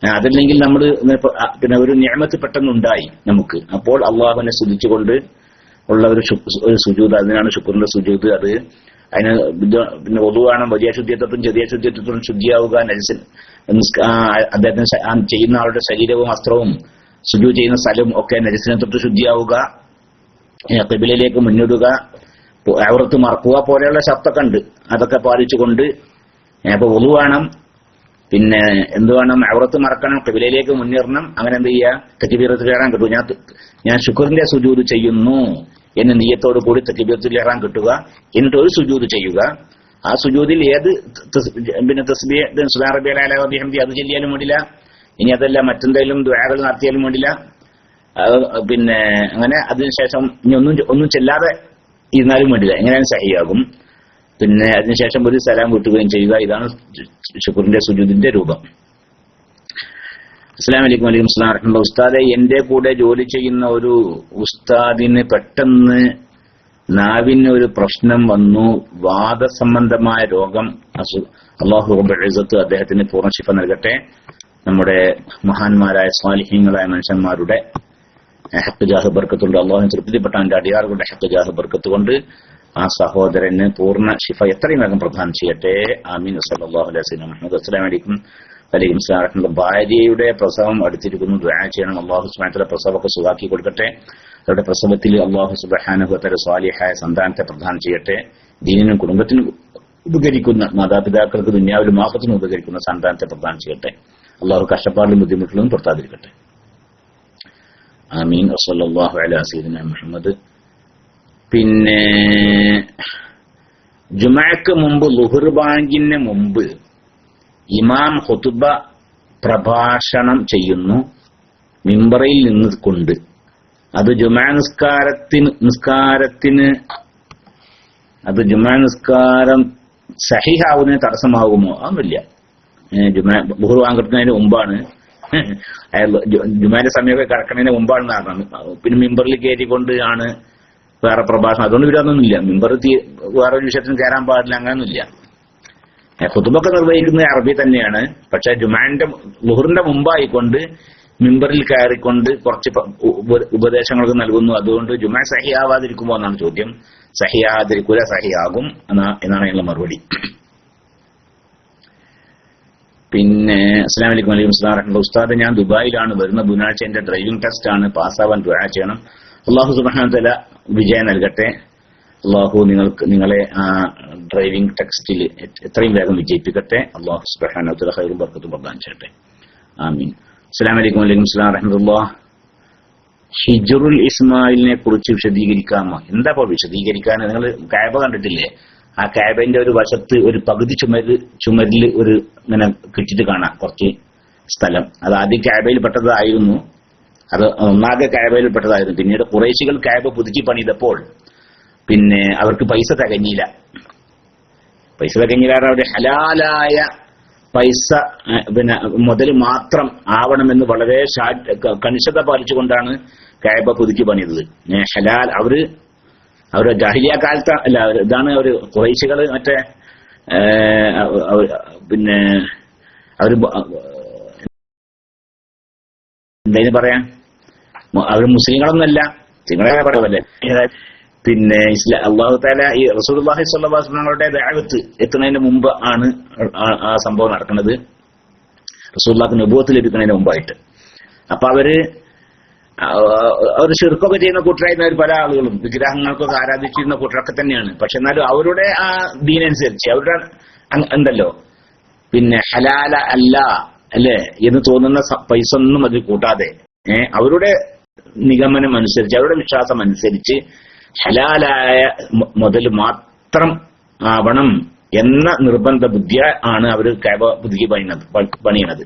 അതല്ലെങ്കിൽ നമ്മൾ പിന്നെ ഒരു നിഅമത്ത് പെട്ടെന്നുണ്ടായി നമുക്ക്. അപ്പോൾ അള്ളാഹുവിനെ സ്തുതിച്ചുകൊണ്ട് ഉള്ള ഒരു സുജൂദ്, അതിനാണ് ശുക്രിന്റെ സുജൂദ്. അതിന് പിന്നെ ഒതുവാണം, വലിയ ശുദ്ധിയത്വത്തും ചെറിയ ശുദ്ധിയത്വത്തും ശുദ്ധിയാവുക. അദ്ദേഹത്തിന് ചെയ്യുന്ന ആളുടെ ശരീരവും വസ്ത്രവും സുജൂദ് ചെയ്യുന്ന സ്ഥലവും ഒക്കെ നജസിനെ തൊട്ട് ശുദ്ധിയാവുക. ഖിബിലയിലേക്ക് മുന്നിടുക, ഔറത്ത് മറക്കുക പോലെയുള്ള ശബ്ദമൊക്കെ ഉണ്ട്. അതൊക്കെ പാലിച്ചുകൊണ്ട് അപ്പൊ ഒതു വേണം, പിന്നെ എന്ത് വേണം? ഔറത്ത് മറക്കണം, ഖിബിലയിലേക്ക് മുന്നേറണം. അങ്ങനെ എന്ത് ചെയ്യുക? തക്ബീറത്തുൽ ഇഹ്റാം കിട്ടും. ഞാൻ ശുക്രിന്റെ സുജൂദ് ചെയ്യുന്നു എന്ന നിയ്യത്തോടു കൂടി തക്ബീറത്തുൽ ഇഹ്റാം കിട്ടുക. എന്നിട്ട് ഒരു സുജൂദ് ചെയ്യുക. ആ സുജൂദിൽ ഏത് പിന്നെ തസ്ബീഹ് സുബ്ഹാന റബ്ബിയൽ അഅ്ല വ ബിഹംദി അത് ചൊല്ലിയാലും വേണ്ടില്ല. ഇനി അതല്ല മറ്റെന്തെങ്കിലും ദുആകൾ നടത്തിയാലും വേണ്ടില്ല. പിന്നെ അങ്ങനെ അതിനുശേഷം ഇനി ഒന്നും ചെല്ലാതെ ഇരുന്നാലും വേണ്ടില്ല, എങ്ങനെയാണ് സഹിയാകും. പിന്നെ അതിനുശേഷം ഒരു സലാം വീട്ടുകയും ചെയ്യുക. ഇതാണ് ശുക്രിന്റെ സുജൂദിന്റെ രൂപം. അസ്സലാമു അലൈക്കും. വലൈക്കും അസ്സലാം വറഹ്മത്തുള്ളാഹി. ഉസ്താദെ, എന്റെ കൂടെ ജോലി ചെയ്യുന്ന ഒരു ഉസ്താദിന് പെട്ടെന്ന് നാവിന് ഒരു പ്രശ്നം വന്നു. വാദസംബന്ധമായ രോഗം. അല്ലാഹു റബ്ബുൽ ഇസ്സത്ത് അദ്ദേഹത്തിന് പൂർണ്ണ ശിഫ നൽകട്ടെ. നമ്മുടെ മഹാന്മാരായ സ്വാലിഹീങ്ങളായ മനുഷ്യന്മാരുടെ ഹഖ് ജാഹ് ബർക്കത്തുണ്ട്. അല്ലാഹുവിന് തൃപ്തിപ്പെട്ട എന്റെ അടിയാറുകളുടെ ഹഖ് ജാഹ് ബർക്കത്ത് കൊണ്ട് ആ സഹോദരന് പൂർണ്ണ ശിഫ എത്രയും വേഗം പ്രദാനം ചെയ്യട്ടെ. ആമീൻ. സല്ലല്ലാഹു അലൈഹി വസല്ലം. മുഹമ്മദ്. അസ്സലാമു അലൈക്കും. വലൈക്കും അസ്സലാം. ഭാര്യയുടെ പ്രസവം അടുത്തിരിക്കുന്നു, ദുആ ചെയ്യണം. അല്ലാഹു സുബ്ഹാനഹു വ തആല പ്രസവമൊക്കെ സുഖാക്കി കൊടുക്കട്ടെ. അവരുടെ പ്രസവത്തിൽ അല്ലാഹു സുബ്ഹാനഹു വ തആല സ്വാലിഹായ സന്താനത്തെ പ്രദാനം ചെയ്യട്ടെ. ദീനിനും കുടുംബത്തിനും ഉപകരിക്കുന്ന, മാതാപിതാക്കൾക്ക് ദുനിയാവിലും ആഖിറത്തിനും ഉപകരിക്കുന്ന സന്താനത്തെ പ്രദാനം ചെയ്യട്ടെ. അല്ലാഹു കഷ്ടപ്പാടിലും ബുദ്ധിമുട്ടിലും പുറത്താതിരിക്കട്ടെ. ആമീൻ. വസല്ലല്ലാഹു അലാ സയ്യിദിനാ മുഹമ്മദ്. പിന്നെ ജുമഅക്ക് മുമ്പ്, ളുഹർ ബാങ്കിന് മുമ്പ് ഇമാം ഖുതുബ പ്രഭാഷണം ചെയ്യുന്നു മിമ്പറിൽ നിന്ന് കൊണ്ട്. അത് ജുമാ നിസ്കാരം സഹിഹാവുന്നതിന് തടസ്സമാകുമോ? അതൊന്നുമില്ല. ളുഹർ വാങ്ങിക്കുന്നതിന് മുമ്പാണ്, ജുമാന്റെ സമയമൊക്കെ കടക്കുന്നതിന് മുമ്പാണെന്നാണ്. പിന്നെ മിമ്പറിൽ കയറ്റിക്കൊണ്ട് ആണ് വേറെ പ്രഭാഷണം. അതുകൊണ്ട് വരാനൊന്നുമില്ല. മിമ്പർ വേറൊരു വിഷയത്തിന് കയറാൻ പാടില്ല, അങ്ങനൊന്നുമില്ല. ഖുതുബൊക്കെ നിർവഹിക്കുന്നത് അറബി തന്നെയാണ്. പക്ഷെ ളുഹറിന്റെ മുമ്പായിക്കൊണ്ട് മിമ്പറിൽ കയറിക്കൊണ്ട് കുറച്ച് ഉപദേശങ്ങളൊക്കെ നൽകുന്നു. അതുകൊണ്ട് ജുമാ സഹിയാവാതിരിക്കുമോ എന്നാണ് ചോദ്യം. സഹിയാതിരിക്കൂല, സഹിയാകും എന്നാണ് അതിനുള്ള മറുപടി. പിന്നെ അസ്സലാമു അലൈക്കും. വലൈക്കും അസ്സലാം വറഹ്മത്തുള്ളാഹി. ഉസ്താദ്, ഞാൻ ദുബായിലാണ്. വരുന്ന ബുധനാഴ്ച എന്റെ ഡ്രൈവിംഗ് ടെസ്റ്റ് ആണ്. പാസ്സാവാൻ ദുആ ചെയ്യണം. അല്ലാഹു സുബ്ഹാനഹു വ തആല വിജയം നൽകട്ടെ. അല്ലാഹു നിങ്ങളെ ഡ്രൈവിംഗ് ടെസ്റ്റിൽ എത്രയും വേഗം വിജയിപ്പിക്കട്ടെ. അല്ലാഹു സുബ്ഹാനഹു വ തആല ഖൈറും ബർക്കത്തും പ്രദാനം ചെയ്യട്ടെ. ആമീൻ. അസ്സലാമു അലൈക്കും. വലൈക്കും അസ്സലാം വറഹ്മത്തുള്ളാഹി. ഹിജ്റുൽ ഇസ്മായിലിനെ കുറിച്ച് വിശദീകരിക്കാമോ? എന്താ വിശദീകരിക്കാൻ? നിങ്ങൾ കഅബ കണ്ടിട്ടില്ലേ? ആ കഅബന്റെ ഒരു വശത്ത് ഒരു പകുതി ചുമരിൽ ഒരു ഇങ്ങനെ കിട്ടിയിട്ട് കാണാം കുറച്ച് സ്ഥലം. അത് ആദ്യം കഅബയിൽ പെട്ടതായിരുന്നു. അത് ഒന്നാകെ കഅബയിൽ പെട്ടതായിരുന്നു. പിന്നീട് ഖുറൈശികൾ കഅബ പുതുക്കി പണിതപ്പോൾ പിന്നെ അവർക്ക് പൈസ തികഞ്ഞില്ല. അവരുടെ ഹലാലായ പൈസ പിന്നെ മുതൽ മാത്രം ആവണമെന്ന് വളരെ കണിശത പാലിച്ചുകൊണ്ടാണ് കഅബ പുതുക്കി പണിതത്. ഹലാൽ അവരുടെ ജാഹിലിയ കാലത്ത് അല്ല, ഇതാണ് ഒരു ഖുറൈശികൾ മറ്റേ പിന്നെ അവര് എന്താ പറയാ, അവര് മുസ്ലിങ്ങളൊന്നുമല്ല, നിങ്ങളെ പറയുമല്ലേ. പിന്നെ അല്ലാഹു തആല ഈ റസൂലുള്ളാഹി സ്വല്ലല്ലാഹു അലൈഹി വസല്ലമയുടെ ദഅവത്ത് എത്തുന്നതിന് മുമ്പ് ആണ് ആ സംഭവം നടക്കുന്നത്. റസൂലുള്ളാഹിക്ക് നബുവത്ത് ലഭിക്കുന്നതിന് മുമ്പായിട്ട്. അപ്പൊ അവര് ശിർക്കൊക്കെ ചെയ്യുന്ന കൂട്ടരായിരുന്ന പല ആളുകളും വിഗ്രഹങ്ങൾക്കൊക്കെ ആരാധിച്ചിരുന്ന കൂട്ടരൊക്കെ തന്നെയാണ്. പക്ഷെ എന്നാലും അവരുടെ ആ ദീനനുസരിച്ച് അവരുടെ എന്തല്ലോ പിന്നെ ഹലാല അല്ല അല്ലേ എന്ന് തോന്നുന്ന പൈസ ഒന്നും അതിൽ കൂട്ടാതെ അവരുടെ നിഗമനം അനുസരിച്ച്, അവരുടെ വിശ്വാസം അനുസരിച്ച് ഹലാലായ മുതൽ മാത്രം ആവണം എന്ന നിർബന്ധ ബുദ്ധിയ ആണ് അവർ കഅബ പുതുക്കി പണിയണത്.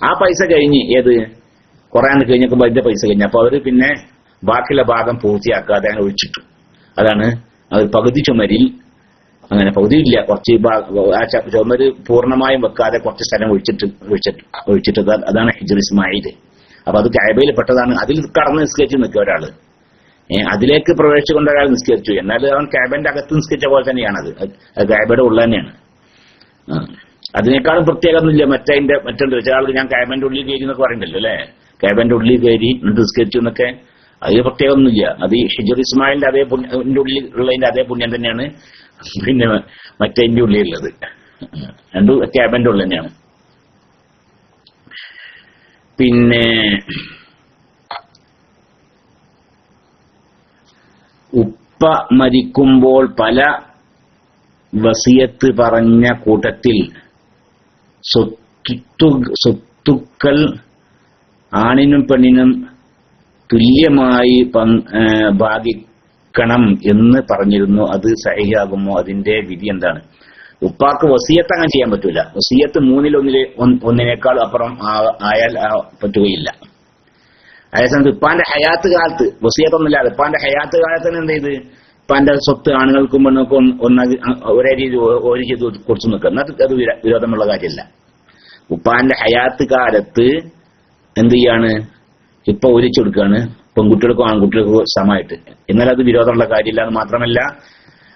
ആ പൈസ കഴിഞ്ഞ് കുറെ കഴിഞ്ഞപ്പോൾ അതിന്റെ പൈസ കഴിഞ്ഞു. അപ്പൊ അവര് പിന്നെ ബാക്കിയുള്ള ഭാഗം പൂർത്തിയാക്കാതെ അങ്ങനെ ഒഴിച്ചിട്ടു. അതാണ് അവർ പകുതി ചുമരിൽ, അങ്ങനെ പകുതിയില്ല, കുറച്ച് ചുമര് പൂർണ്ണമായും വെക്കാതെ കുറച്ച് സ്ഥലം ഒഴിച്ചിട്ട് അതാണ് ഹിജ്ർ ഇസ്മായിൽ. അപ്പൊ അത് കഅബയിൽ പെട്ടതാണ്. അതിൽ കടന്ന് നിസ്കരിച്ച് നിൽക്കുക ഒരാള്, അതിലേക്ക് പ്രവേശിച്ചുകൊണ്ട് ഒരാൾ നിസ്കരിച്ചു. എന്നാൽ അവൻ കഅബന്റെ അകത്ത് നിസ്കരിച്ച പോലെ തന്നെയാണത്. അത് കഅബയുടെ ഉള്ളിൽ തന്നെയാണ്. അതിനേക്കാളും പ്രത്യേകമൊന്നുമില്ല. മറ്റുണ്ട് ചില ആൾക്ക് ഞാൻ കഅബന്റെ ഉള്ളിൽ കയറി എന്നൊക്കെ പറയുന്നുണ്ടല്ലോ അല്ലെ, കഅബന്റെ ഉള്ളിൽ കയറി നിസ്കരിച്ചു എന്നൊക്കെ. അതിന് പ്രത്യേകമൊന്നുമില്ല. അത് ഈ ഹിജ്ർ ഇസ്മായിലിന്റെ അതേ ഉള്ളിൽ ഉള്ളതിന്റെ അതേ പുണ്യം തന്നെയാണ് പിന്നെ മറ്റേതിന്റെ ഉള്ളിലുള്ളത്. രണ്ടും കഅബന്റെ ഉള്ളിൽ തന്നെയാണ്. പിന്നെ ഉപ്പ മരിക്കുമ്പോൾ പല വസിയത്ത് പറഞ്ഞ കൂട്ടത്തിൽ സ്വത്തുക്കൾ ആണിനും പെണ്ണിനും തുല്യമായി ഭാഗിക്കണം എന്ന് പറഞ്ഞിരുന്നു. അത് സഹിയാകുമോ? അതിന്റെ വിധി എന്താണ്? ഉപ്പാക്ക് വസിയത്ത് അങ്ങനെ ചെയ്യാൻ പറ്റൂല. വസിയത്ത് ഒന്നിനേക്കാൾ അപ്പുറം ആയാൽ പറ്റുകയില്ല. അതേസമയത്ത് ഉപ്പാന്റെ ഹയാത്ത് കാലത്ത് വസിയത്തൊന്നുമില്ലാതെ ഉപ്പാന്റെ ഹയാത്ത് കാലത്ത് തന്നെ എന്ത് ചെയ്ത് ഉപ്പാന്റെ സ്വത്ത് ആണുങ്ങൾക്കും പെണ്ണുങ്ങൾക്കും ഒരേ രീതി ഒരു ചെയ്ത് കൊടുത്തു നിൽക്കുക. എന്നിട്ട് അത് വിരോധമുള്ള കാര്യമല്ല. ഉപ്പാന്റെ ഹയാത്ത് കാലത്ത് എന്ത് ചെയ്യാണ്, ഇപ്പൊ ഒരിച്ചു കൊടുക്കുകയാണ് പെൺകുട്ടികൾക്കും ആൺകുട്ടികൾക്കും സമമായിട്ട്. എന്നാൽ അത് വിരോധമുള്ള കാര്യമില്ല. എന്ന് മാത്രമല്ല,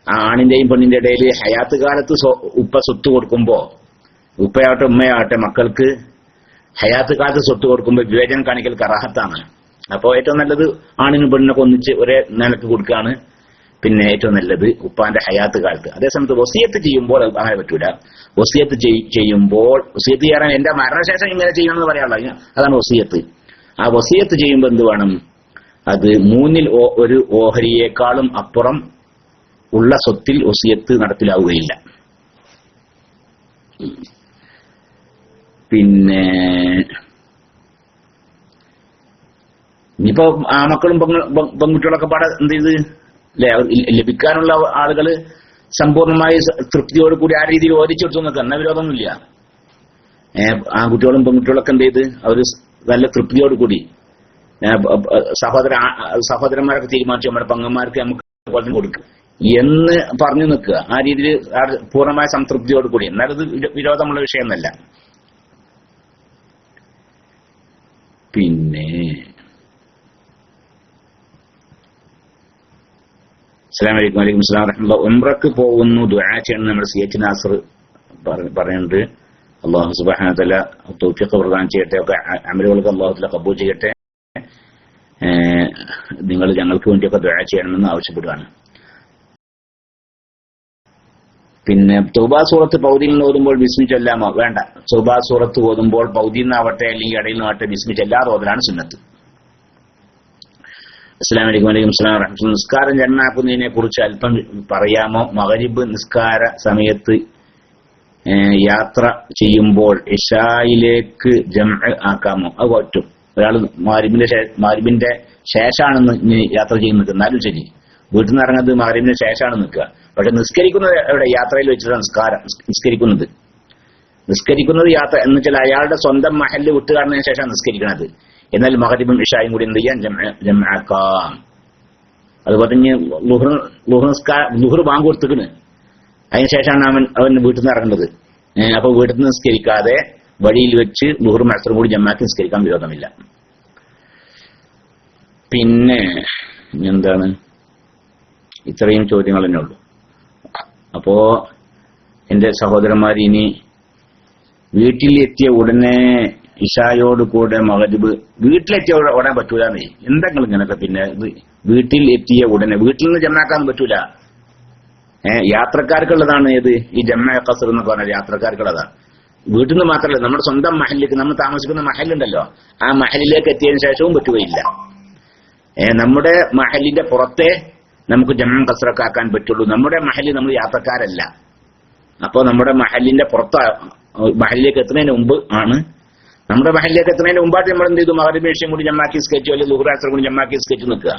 ആണിന്റെയും പെണ്ണിന്റെ ഇടയിൽ ഹയാത്ത് കാലത്ത് ഉപ്പ സ്വത്ത് കൊടുക്കുമ്പോ, ഉപ്പയാവട്ടെ ഉമ്മയാവട്ടെ മക്കൾക്ക് ഹയാത്ത് കാലത്ത് സ്വത്ത് കൊടുക്കുമ്പോൾ വിവേചനം കാണിക്കൽ കറാഹത്താണ്. അപ്പോൾ ഏറ്റവും നല്ലത് ആണിനും പെണ്ണിനൊക്കെ ഒന്നിച്ച് ഒരേ നിലക്ക് കൊടുക്കുകയാണ് പിന്നെ ഏറ്റവും നല്ലത് ഉപ്പാന്റെ ഹയാത്ത് കാലത്ത്. അതേസമയത്ത് വസിയത്ത് ചെയ്യുമ്പോൾ അങ്ങനെ പറ്റൂല. വസിയത്ത് ചെയ്യുമ്പോൾ, വസിയത്ത് ചെയ്യാൻ എന്റെ മരണശേഷം ഇങ്ങനെ ചെയ്യണമെന്ന് പറയാനുള്ളത്, അതാണ് വസിയത്ത്. ആ വസിയത്ത് ചെയ്യുമ്പോൾ എന്ത് വേണം, അത് 1/3 ഓഹരിയേക്കാളും അപ്പുറം ഉള്ള സ്വത്തിൽ വസിയത്ത് നടപ്പിലാവുകയില്ല. പിന്നെ ഇനിയിപ്പോ ആമക്കളും പെൺകുട്ടികളൊക്കെ പാടെ എന്ത് ചെയ്ത് അല്ലെ, ലഭിക്കാനുള്ള ആളുകള് സമ്പൂർണമായി തൃപ്തിയോടുകൂടി ആ രീതിയിൽ ഓരിച്ചെടുത്തു നോക്കുക, എന്ന വിരോധമൊന്നുമില്ല. ആൺകുട്ടികളും പെൺകുട്ടികളൊക്കെ എന്ത് ചെയ്ത് അവര് നല്ല തൃപ്തിയോടുകൂടി സഹോദരന്മാരൊക്കെ തീരുമാനിച്ചു നമ്മുടെ പങ്ങന്മാർക്ക് നമുക്ക് കൊല്ലം കൊടുക്കുക എന്ന് പറഞ്ഞു നിൽക്കുക. ആ രീതിയിൽ പൂർണ്ണമായ സംതൃപ്തിയോടുകൂടി. എന്നാലത് വിരോധമുള്ള വിഷയമൊന്നല്ല. പിന്നെ അസ്സലാമു അലൈക്കും. വലൈക്കും അസ്സലാം വറഹ്മത്തുള്ളാഹി. ഉംറക്ക് പോകുന്നു, ദുആ ചെയ്യണം നമ്മൾ CH നാസർ പറയുന്നുണ്ട്. അല്ലാഹു സുബ്ഹാനഹു വ തആല തൗഫീഖ് പ്രദാനം ചെയ്യട്ടെ. ഒക്കെ അമലുകൾക്ക് അല്ലാഹു തആല ഖബൂൽ ചെയ്യട്ടെ. നിങ്ങൾ ഞങ്ങൾക്ക് വേണ്ടിയൊക്കെ ദുആ ചെയ്യണമെന്ന് ആവശ്യപ്പെടുകയാണ്. പിന്നെ തൗബാ സൂറത്ത് പൗദിയിൽ നിന്ന് ഓതുമ്പോൾ ബിസ്മി ചൊല്ലാമോ? വേണ്ട. തൗബാ സൂറത്ത് ഓതുമ്പോൾ പൗദിയിൽ നിന്നാവട്ടെ അല്ലെങ്കിൽ ഇടയിൽ നിന്നാവട്ടെ ബിസ്മി ചൊല്ലാതെ ഓതലാണ് സുന്നത്ത്. അസ്സലാമു അലൈക്കും. വലൈക്കും അസ്സലാം വറഹ്മത്തുള്ളാഹി. നിസ്കാരം ജംആക്കുന്നതിനെ കുറിച്ച് അല്പം പറയാമോ? മഗ്രിബ് നിസ്കാര സമയത്ത് യാത്ര ചെയ്യുമ്പോൾ ഇശായിലേക്ക് ജംഅ ആക്കാമോ? അത് പറ്റും. ഒരാൾ മഗ്രിബിന്റെ ശേഷമാണ് യാത്ര ചെയ്യുന്നത്, എന്നാലും ശരി, വീട്ടിൽ നിന്ന് ഇറങ്ങുന്നത് മഗ്രിബിന്റെ ശേഷമാണ് നിൽക്കുക. പക്ഷെ നിസ്കരിക്കുന്നത് എവിടെ? യാത്രയിൽ വെച്ചിട്ടാണ് നിസ്കരിക്കുന്നത് യാത്ര എന്ന് വെച്ചാൽ അയാളുടെ സ്വന്തം മഹല്ല് വിട്ട് കാണുന്നതിന് ശേഷം നിസ്കരിക്കുന്നത്. എന്നാൽ മഗ്രിബും ഇശായും കൂടി എന്ത് ചെയ്യാൻ ജംഅക്കാം. അതുപോലെ തന്നെ ളുഹർ ബാങ്ക് കൊടുത്തിക്കണ്, അതിനുശേഷമാണ് അവൻ വീട്ടിൽ നിന്ന് ഇറങ്ങുന്നത്. അപ്പൊ വീട്ടിൽ നിന്ന് നിസ്കരിക്കാതെ വഴിയിൽ വെച്ച് ളുഹറും അസ്റും കൂടി ജമാഅത്ത് നിസ്കരിക്കാൻ വിരോധമില്ല. പിന്നെ എന്താണ്, ഇത്രയും ചോദ്യങ്ങൾ തന്നെ ഉള്ളൂ. അപ്പോ എന്റെ സഹോദരന്മാർ, ഇനി വീട്ടിലെത്തിയ ഉടനെ ഇശായോട് കൂടെ മഗ്രിബ്, വീട്ടിലെത്തിയ ഉടനെ പറ്റൂലെന്നേ, എന്തെങ്കിലും ഇങ്ങനൊക്കെ. പിന്നെ വീട്ടിൽ എത്തിയ ഉടനെ, വീട്ടിൽ നിന്ന് ജമാക്കാൻ പറ്റൂല. യാത്രക്കാർക്കുള്ളതാണ് ഏത് ഈ ജമാ ഖസ്ർ എന്നൊക്കെ പറഞ്ഞാൽ യാത്രക്കാർക്കുള്ളതാണ്. വീട്ടിൽ നിന്ന് മാത്രമല്ല, നമ്മുടെ സ്വന്തം മഹലിലേക്ക്, നമ്മൾ താമസിക്കുന്ന മഹലുണ്ടല്ലോ, ആ മഹലിലേക്ക് എത്തിയതിനു ശേഷവും പറ്റുകയില്ല. നമ്മുടെ മഹലിന്റെ പുറത്തെ നമുക്ക് ജമാ ഖസ്റൊക്കെ ആക്കാൻ പറ്റുള്ളൂ. നമ്മുടെ മഹലിൽ നമ്മൾ യാത്രക്കാരല്ല. അപ്പോ നമ്മുടെ മഹലിന്റെ പുറത്ത്, മഹലിലേക്ക് എത്തുന്നതിന് മുമ്പ് ആണ്, നമ്മുടെ മഹലിലേക്ക് എത്തുന്നതിന് മുമ്പായിട്ട് നമ്മൾ എന്ത് ചെയ്തു, മഗ്രിബ് ഇശയും കൂടി ജമാഅത്ത് നിസ്കരിച്ചു, അല്ലെങ്കിൽ ളുഹർ അസ്ർ കൂടി ജമാഅത്ത് നിസ്കരിച്ചു നിൽക്കുക.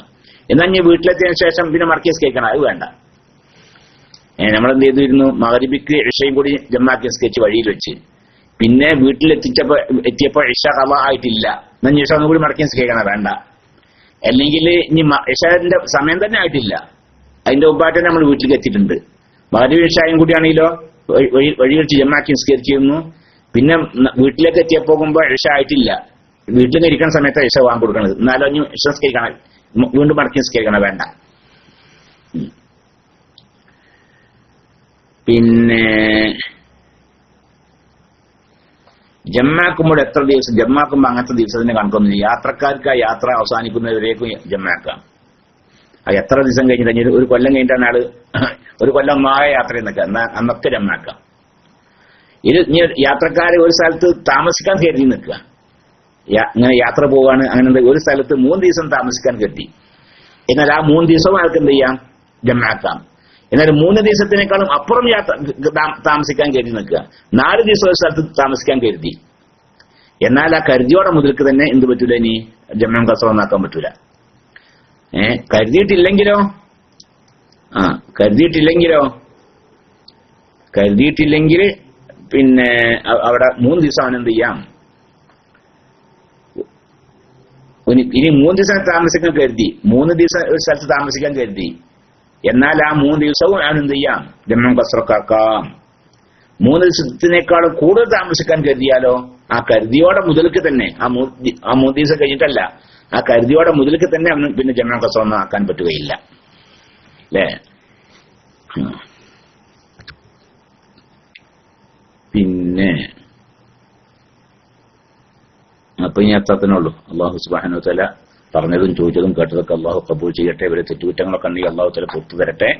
എന്നാൽ ഇനി വീട്ടിലെത്തിയതിനു ശേഷം പിന്നെ മടക്കി നിസ്കരിക്കണം, അത് വേണ്ട. നമ്മളെന്ത് ചെയ്തിരുന്നു, മഗ്രിബിക്ക് ഇശയും കൂടി ജമാഅത്ത് നിസ്കരിച്ച് വഴിയിൽ വെച്ച്, പിന്നെ എത്തിയപ്പോ ഇശ ഖളാ ആയിട്ടില്ല, എന്നാൽ ഇശ ഒന്നും കൂടി മടക്കി നിസ്കരിക്കണം, വേണ്ട. അല്ലെങ്കിൽ ഇനി ഇശയുടെ സമയം തന്നെ ആയിട്ടില്ല, അതിന്റെ മുമ്പായിട്ട് നമ്മൾ വീട്ടിലേക്ക് എത്തിയിട്ടുണ്ട്. മഗ്രിബ് ഇശയും കൂടിയാണെങ്കിലോ വഴി വെച്ച് ജമാഅത്ത് നിസ്കരിച്ചിരുന്നു, പിന്നെ വീട്ടിലേക്ക് എത്തിയപ്പോകുമ്പോ ഇശ ആയിട്ടില്ല, വീട്ടിൽ നിന്ന് ഇരിക്കുന്ന സമയത്ത് ഇശ വാങ്ങി കൊടുക്കണത്, എന്നാലും ഇനി ഇശ നിസ്കരിക്കണം, വീണ്ടും മടക്കി നിസ്കരിക്കണം, വേണ്ട. പിന്നെ ജമാക്കുമ്പോൾ എത്ര ദിവസം? ജമാക്കുമ്പോ അങ്ങനത്തെ ദിവസത്തിന് കണക്കൊന്നുമില്ല. യാത്രക്കാർക്ക് ആ യാത്ര അവസാനിക്കുന്നവരേക്കും ജമാക്കാം. അത് എത്ര ദിവസം കഴിഞ്ഞിട്ട്, ഒരു കൊല്ലം കഴിഞ്ഞിട്ടാണ് ആള് ഒരു കൊല്ലം ആകെ യാത്ര ചെയ്യുന്നൊക്കെ, അന്നൊക്കെ ജമാക്കാം. ഇത് യാത്രക്കാര് ഒരു സ്ഥലത്ത് താമസിക്കാൻ കരുതി നിൽക്കുക, ഇങ്ങനെ യാത്ര പോവാണ്, അങ്ങനെ ഒരു സ്ഥലത്ത് 3 ദിവസം താമസിക്കാൻ കരുതി. എന്നാൽ ആ 3 ദിവസവും ആൾക്ക് എന്ത് ചെയ്യാം, ജമാക്കാം. എന്നാൽ 3 ദിവസത്തിനേക്കാളും അപ്പുറം താമസിക്കാൻ കരുതി നിൽക്കുക, 4 ദിവസം ഒരു സ്ഥലത്ത് താമസിക്കാൻ കരുതി. എന്നാൽ ആ കരുതിയോടെ മുതൽക്ക് തന്നെ എന്ത് പറ്റൂല, ഇനി ജമാ ഖസ്ർ ഒന്നാക്കാൻ പറ്റൂല. കരുതിയിട്ടില്ലെങ്കിലോ കരുതിയിട്ടില്ലെങ്കിൽ പിന്നെ അവിടെ 3 ദിവസം അവൻ എന്ത് ചെയ്യാം, ഇനി 3 ദിവസം താമസിക്കാൻ കരുതി, 3 ദിവസം ഒരു സ്ഥലത്ത് താമസിക്കാൻ കരുതി, എന്നാൽ ആ 3 ദിവസവും ഞാൻ എന്ത് ചെയ്യാം, ജമ്മം കസ്റക്കാക്കാം. 3 ദിവസത്തിനേക്കാളും കൂടുതൽ താമസിക്കാൻ കരുതിയാലോ ആ കരുതിയോടെ മുതൽക്ക് തന്നെ ആ 3 ദിവസം കഴിഞ്ഞിട്ടല്ല, ആ കരുതിയോടെ മുതൽക്ക് തന്നെ അവന് പിന്നെ ജമ്മം കസ്റൊന്നും ആക്കാൻ പറ്റുകയില്ല അല്ലേ. പിന്നെ അപ്പൊ ഇനി അത്രത്തിനുള്ളൂ. അള്ളാഹു സുബ്ഹാനഹു വ തആല പറഞ്ഞതും ചോദിച്ചതും കേട്ടതൊക്കെ അള്ളാഹു കബൂൽ ചെയ്യട്ടെ. ഇവരെ തെറ്റുകുറ്റങ്ങളൊക്കെ ഉണ്ടെങ്കിൽ അള്ളാഹു തആല പുറത്തു തരട്ടെ.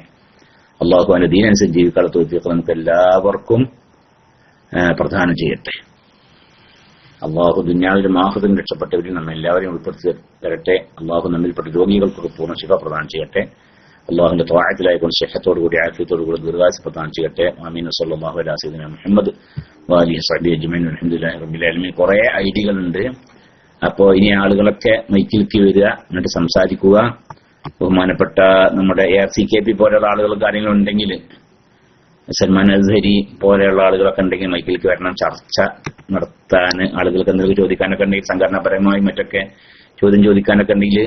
അള്ളാഹു അവന്റെ ദീനനുസരിച്ച് ജീവിക്കാനുള്ള തൗഫീഖ് നമുക്ക് എല്ലാവർക്കും പ്രദാനം ചെയ്യട്ടെ. അള്ളാഹു ദുനിയാവിലും ആഖിറത്തിലും രക്ഷപ്പെട്ടവരിൽ നമ്മെ എല്ലാവരെയും ഉൾപ്പെടുത്തി തരട്ടെ. അള്ളാഹു നമ്മിൽപ്പെട്ട രോഗികൾക്കൊക്കെ പൂർണ്ണ ശിഫ പ്രദാനം ചെയ്യട്ടെ. അള്ളാഹുവിന്റെ ത്വാഅത്തിലായിക്കൊണ്ട് ശിഹത്തോടുകൂടി ആഫിയത്തോടുകൂടി ദീർഘായുസ്സ് പ്രദാനം ചെയ്യട്ടെ. ആമീൻ. സല്ലല്ലാഹു അലാ സയ്യിദിനാ മുഹമ്മദ് വഅലിഹി വസഹ്ബിഹി അജ്മഈൻ. അൽഹംദുലില്ലാഹി റബ്ബിൽ ആലമീൻ. കുറെ ഐഡികളുണ്ട്. അപ്പോ ഇനി ആളുകളൊക്കെ മൈക്കിലേക്ക് വരിക, എന്നിട്ട് സംസാരിക്കുക. ബഹുമാനപ്പെട്ട നമ്മുടെ ARCKP പോലെയുള്ള ആളുകളും കാര്യങ്ങളുണ്ടെങ്കിൽ, സൽമാൻ അസ്ഹരി പോലെയുള്ള ആളുകളൊക്കെ ഉണ്ടെങ്കിൽ മൈക്കിലേക്ക് വരണം. ചർച്ച നടത്താൻ ആളുകൾക്ക് എന്തെങ്കിലും ചോദിക്കാനൊക്കെ ഉണ്ടെങ്കിൽ, സംഘടനാപരമായി മറ്റൊക്കെ ചോദ്യം ചോദിക്കാനൊക്കെ ഉണ്ടെങ്കിൽ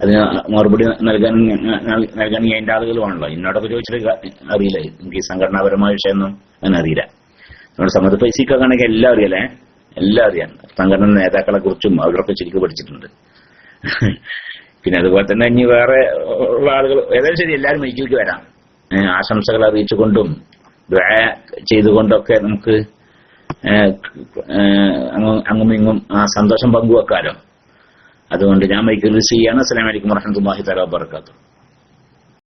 അതിന് മറുപടി നൽകണമെങ്കിൽ അതിന്റെ ആളുകളുമാണല്ലോ. എന്നോടൊക്കെ ചോദിച്ചിട്ട് അറിയില്ല, എനിക്ക് ഈ സംഘടനാപരമായ വിഷയമൊന്നും അങ്ങനെ അറിയില്ല. നമ്മുടെ സമത് ഫൈസിക്കൊക്കെ ആണെങ്കിൽ എല്ലാം അറിയാലേ, എല്ലാം അറിയാം. സംഘടന നേതാക്കളെ കുറിച്ചും അവരൊക്കെ ശരിക്കും പഠിച്ചിട്ടുണ്ട്. പിന്നെ അതുപോലെ തന്നെ ഇനി വേറെ ഉള്ള ആളുകൾ ഏതായാലും ശരി, എല്ലാവരും മൈക്കിലേക്ക് വരാം. ആശംസകൾ അറിയിച്ചുകൊണ്ടും ദുആ ചെയ്തുകൊണ്ടൊക്കെ നമുക്ക് അങ്ങും ഇങ്ങും ആ സന്തോഷം പങ്കുവെക്കാലോ. അതുകൊണ്ട് ഞാൻ മൈക്കിൽ റിസീവ് ചെയ്യാണ്. അസ്സലാമു അലൈക്കും വറഹ്മത്തുള്ളാഹി തആല വബറകാതുഹു.